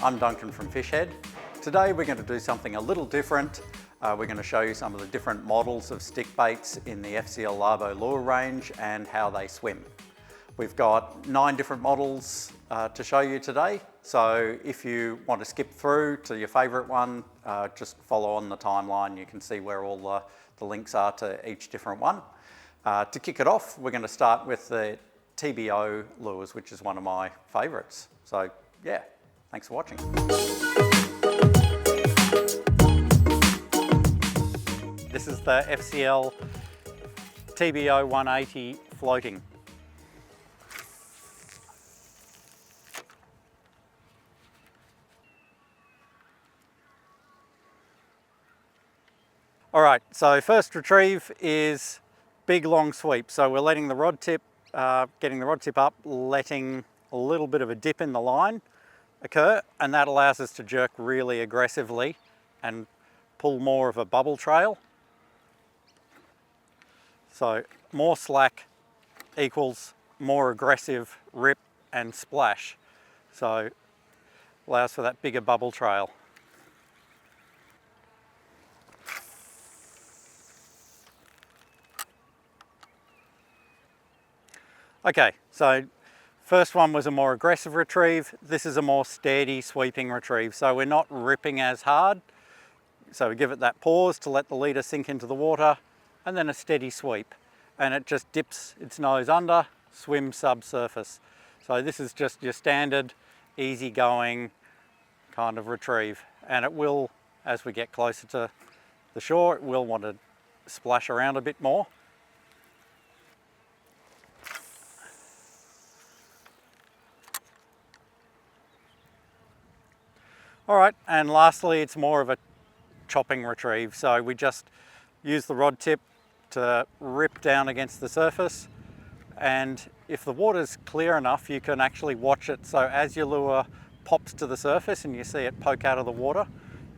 I'm Duncan from Fishhead. Today we're going to do something a little different. We're going to show you some of the different models of stick baits in the FCL Labo lure range and how they swim. We've got 9 different models to show you today, so if you want to skip through to your favourite one, just follow on the timeline. You can see where all the links are to each different one. To kick it off, we're going to start with the TBO lures, which is one of my favourites. So yeah, thanks for watching. This is the FCL TBO 180 floating. All right, so first retrieve is big long sweep. So we're letting the rod tip, getting the rod tip up, letting a little bit of a dip in the line occur, and that allows us to jerk really aggressively and pull more of a bubble trail. So more slack equals more aggressive rip and splash. So allows for that bigger bubble trail. Okay, so first one was a more aggressive retrieve. This is a more steady sweeping retrieve. So we're not ripping as hard. So we give it that pause to let the leader sink into the water, and then a steady sweep. And it just dips its nose under, swims subsurface. So this is just your standard, easygoing kind of retrieve. And it will, as we get closer to the shore, it will want to splash around a bit more. All right, and lastly, it's more of a chopping retrieve. So we just use the rod tip to rip down against the surface. And if the water's clear enough, you can actually watch it. So as your lure pops to the surface and you see it poke out of the water,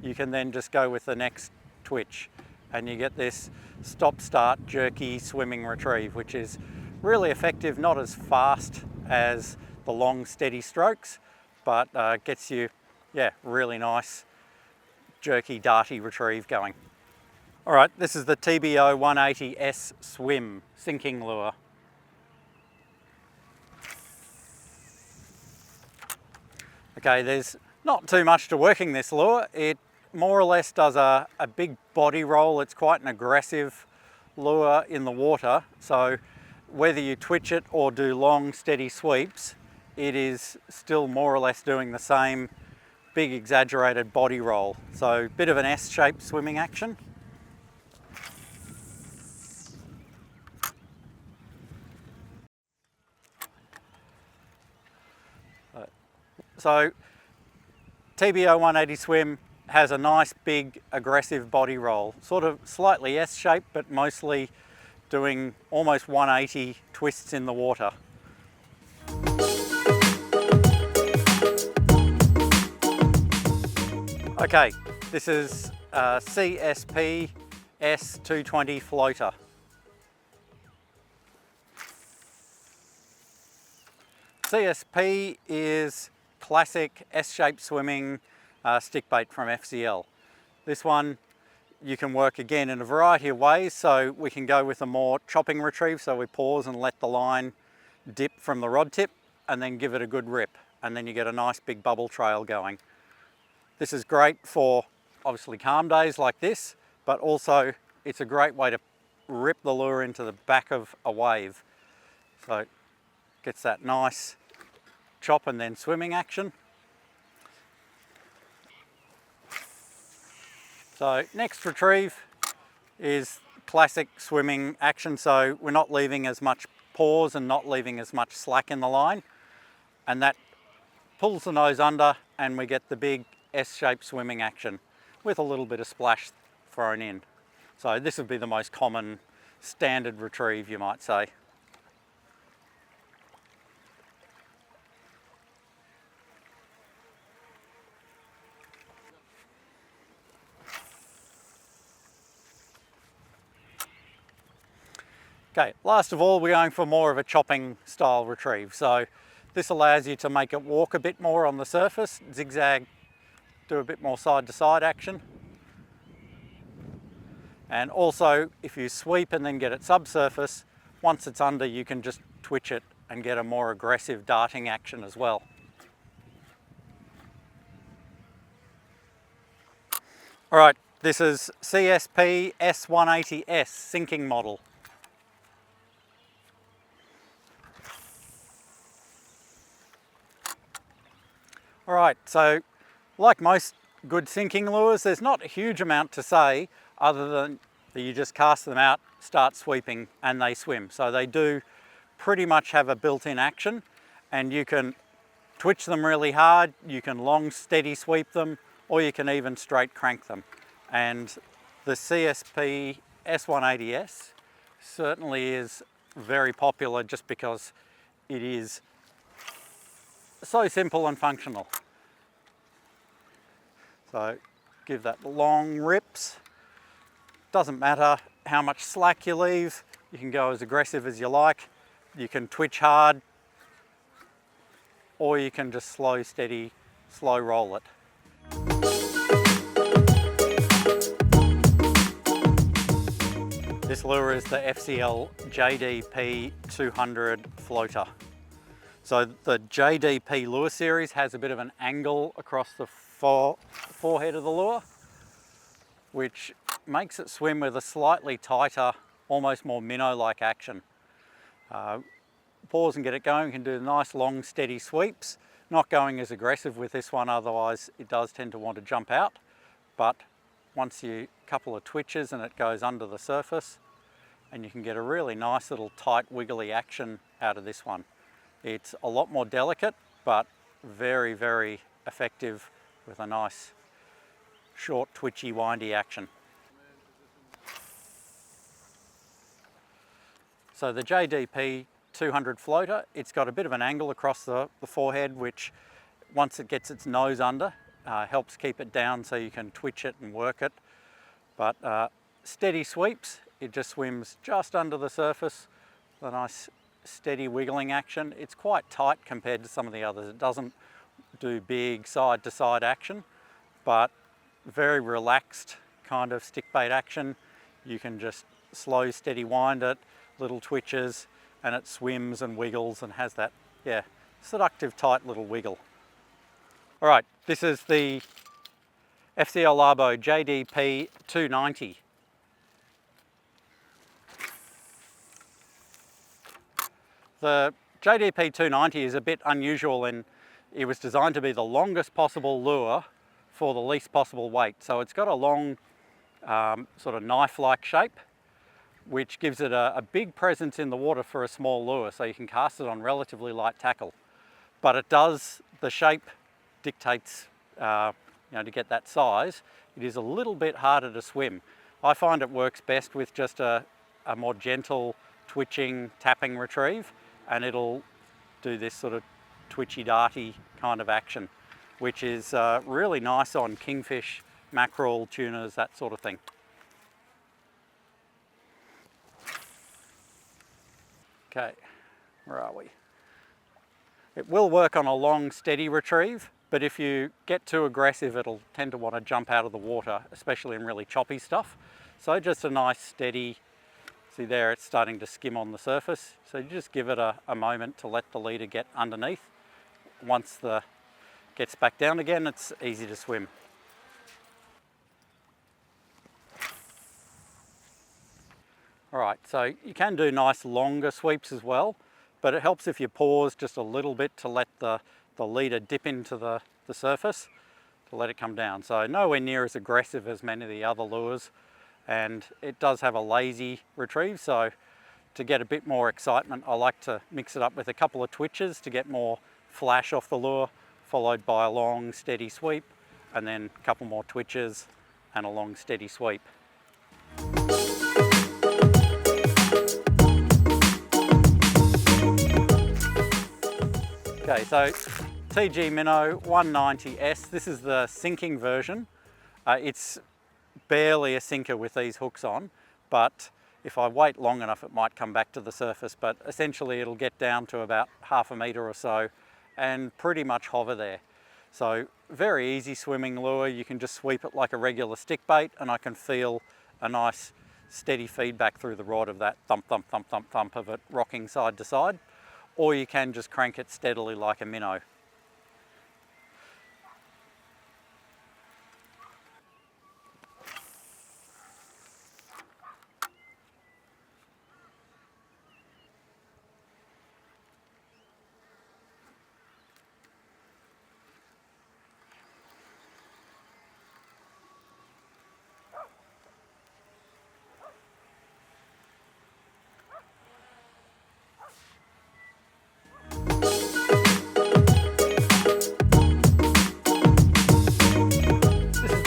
you can then just go with the next twitch. And you get this stop-start jerky swimming retrieve, which is really effective, not as fast as the long steady strokes, but gets you, yeah, really nice jerky darty retrieve going. All right, this is the TBO 180 S swim sinking lure. Okay, there's not too much to working this lure. It more or less does a big body roll. It's quite an aggressive lure in the water. So whether you twitch it or do long steady sweeps, it is still more or less doing the same big exaggerated body roll. So a bit of an S-shaped swimming action. So TBO 180 swim has a nice big aggressive body roll, sort of slightly S-shaped, but mostly doing almost 180 twists in the water. Okay, this is CSP S 220 floater. CSP is classic S-shaped swimming stick bait from FCL. This one you can work again in a variety of ways. So we can go with a more chopping retrieve. So we pause and let the line dip from the rod tip and then give it a good rip. And then you get a nice big bubble trail going. This is great for obviously calm days like this, but also it's a great way to rip the lure into the back of a wave. So it gets that nice chop and then swimming action. So next retrieve is classic swimming action. So we're not leaving as much pause and not leaving as much slack in the line. And that pulls the nose under and we get the big S-shaped swimming action with a little bit of splash thrown in. So this would be the most common standard retrieve, you might say. Okay, last of all, we're going for more of a chopping style retrieve. So This allows you to make it walk a bit more on the surface, zigzag, do a bit more side to side action. And also, if you sweep and then get it subsurface, once it's under, you can just twitch it and get a more aggressive darting action as well. All right, this is CSP S180S sinking model. All right, so like most good sinking lures, there's not a huge amount to say other than that you just cast them out, start sweeping, and they swim. So they do pretty much have a built-in action, and you can twitch them really hard, you can long steady sweep them, or you can even straight crank them. And the CSP S180S certainly is very popular just because it is so simple and functional. So give that long rips. Doesn't matter how much slack you leave, you can go as aggressive as you like. You can twitch hard, or you can just slow, steady, slow roll it. This lure is the FCL JD-P 200 floater. So the JD-P lure series has a bit of an angle across the forehead of the lure, which makes it swim with a slightly tighter, almost more minnow-like action. Pause and get it going, you can do nice long steady sweeps. Not going as aggressive with this one, otherwise it does tend to want to jump out. But once you couple of twitches and it goes under the surface, and you can get a really nice little tight wiggly action out of this one. It's a lot more delicate, but very, very effective with a nice short twitchy windy action. So the JD-P 200 floater, it's got a bit of an angle across the forehead, which once it gets its nose under, helps keep it down so you can twitch it and work it. But steady sweeps, it just swims just under the surface, a nice steady wiggling action. It's quite tight compared to some of the others. It doesn't do big side to side action, but very relaxed kind of stick bait action. You can just slow, steady wind it, little twitches, and it swims and wiggles and has that, yeah, seductive tight little wiggle. All right, this is the FCL Labo JD-P 290. The JD-P 290 is a bit unusual in it was designed to be the longest possible lure for the least possible weight. So it's got a long sort of knife-like shape, which gives it a big presence in the water for a small lure, so you can cast it on relatively light tackle. But it does, the shape dictates, to get that size, it is a little bit harder to swim. I find it works best with just a more gentle twitching, tapping retrieve, and it'll do this sort of twitchy, darty kind of action, which is really nice on kingfish, mackerel, tunas, that sort of thing. Okay, where are we? It will work on a long, steady retrieve, but if you get too aggressive, it'll tend to want to jump out of the water, especially in really choppy stuff. So just a nice, steady, see there, it's starting to skim on the surface. So you just give it a moment to let the leader get underneath. Once it gets back down again, it's easy to swim. All right, so you can do nice longer sweeps as well, but it helps if you pause just a little bit to let the leader dip into the surface to let it come down. So nowhere near as aggressive as many of the other lures, and it does have a lazy retrieve, so to get a bit more excitement, I like to mix it up with a couple of twitches to get more flash off the lure, followed by a long steady sweep, and then a couple more twitches and a long steady sweep. Okay, so TG Minnow 190S, this is the sinking version. It's barely a sinker with these hooks on, but if I wait long enough it might come back to the surface, but essentially it'll get down to about 1/2 metre or so and pretty much hover there. So very easy swimming lure. You can just sweep it like a regular stick bait, and I can feel a nice steady feedback through the rod of that thump, thump, thump, thump, thump of it rocking side to side. Or you can just crank it steadily like a minnow.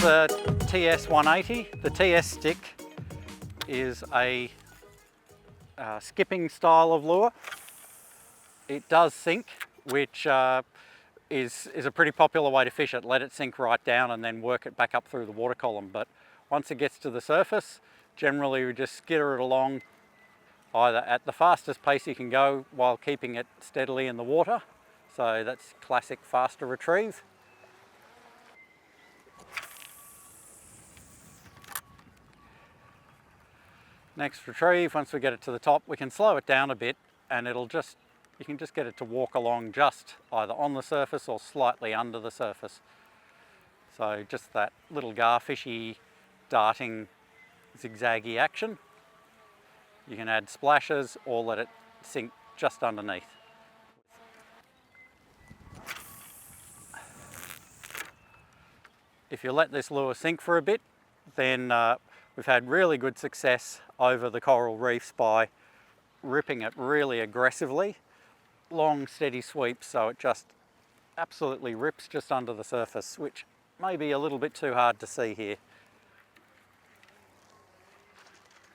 The TS 180. The TS stick is a skipping style of lure. It does sink, which is a pretty popular way to fish it. Let it sink right down and then work it back up through the water column. But once it gets to the surface, generally we just skitter it along either at the fastest pace you can go while keeping it steadily in the water. So that's classic faster retrieve. Next retrieve, once we get it to the top, we can slow it down a bit and you can just get it to walk along just either on the surface or slightly under the surface. So just that little garfishy, darting, zigzaggy action. You can add splashes or let it sink just underneath. If you let this lure sink for a bit, then we've had really good success over the coral reefs by ripping it really aggressively. Long, steady sweeps, so it just absolutely rips just under the surface, which may be a little bit too hard to see here.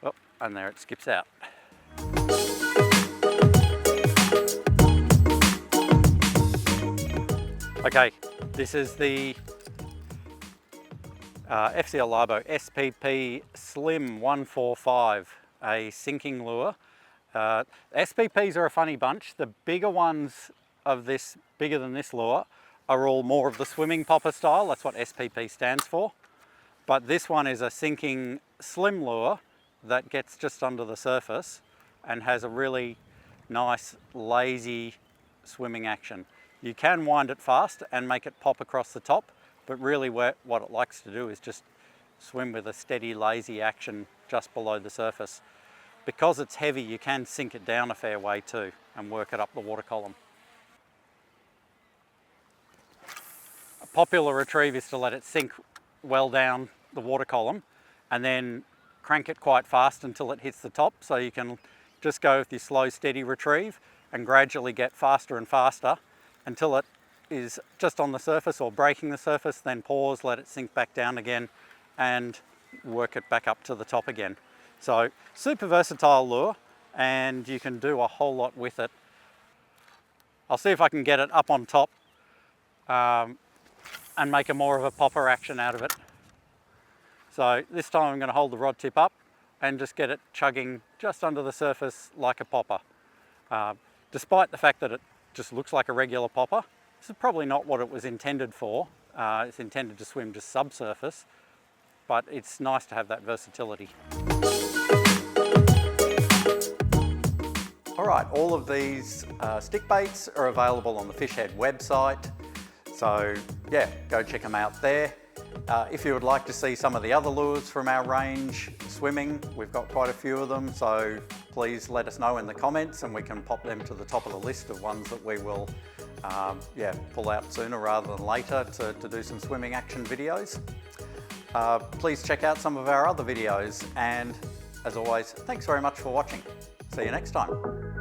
Oh, and there it skips out. Okay, this is the FCL Labo SPP Slim 145, a sinking lure. SPPs are a funny bunch. The bigger ones of this, bigger than this lure, are all more of the swimming popper style. That's what SPP stands for. But this one is a sinking slim lure that gets just under the surface and has a really nice, lazy swimming action. You can wind it fast and make it pop across the top, but really what it likes to do is just swim with a steady, lazy action just below the surface. Because it's heavy, you can sink it down a fair way too and work it up the water column. A popular retrieve is to let it sink well down the water column and then crank it quite fast until it hits the top. So you can just go with your slow, steady retrieve and gradually get faster and faster until it is just on the surface or breaking the surface, then pause, let it sink back down again and work it back up to the top again. So super versatile lure, and you can do a whole lot with it. I'll see if I can get it up on top and make a more of a popper action out of it. So this time I'm going to hold the rod tip up and just get it chugging just under the surface like a popper. Despite the fact that it just looks like a regular popper, this is probably not what it was intended for. It's intended to swim just subsurface, but it's nice to have that versatility. All right, all of these stick baits are available on the Fishhead website. So yeah, go check them out there. If you would like to see some of the other lures from our range swimming, we've got quite a few of them, so please let us know in the comments and we can pop them to the top of the list of ones that we will pull out sooner rather than later to do some swimming action videos. Please check out some of our other videos, and as always, thanks very much for watching. See you next time.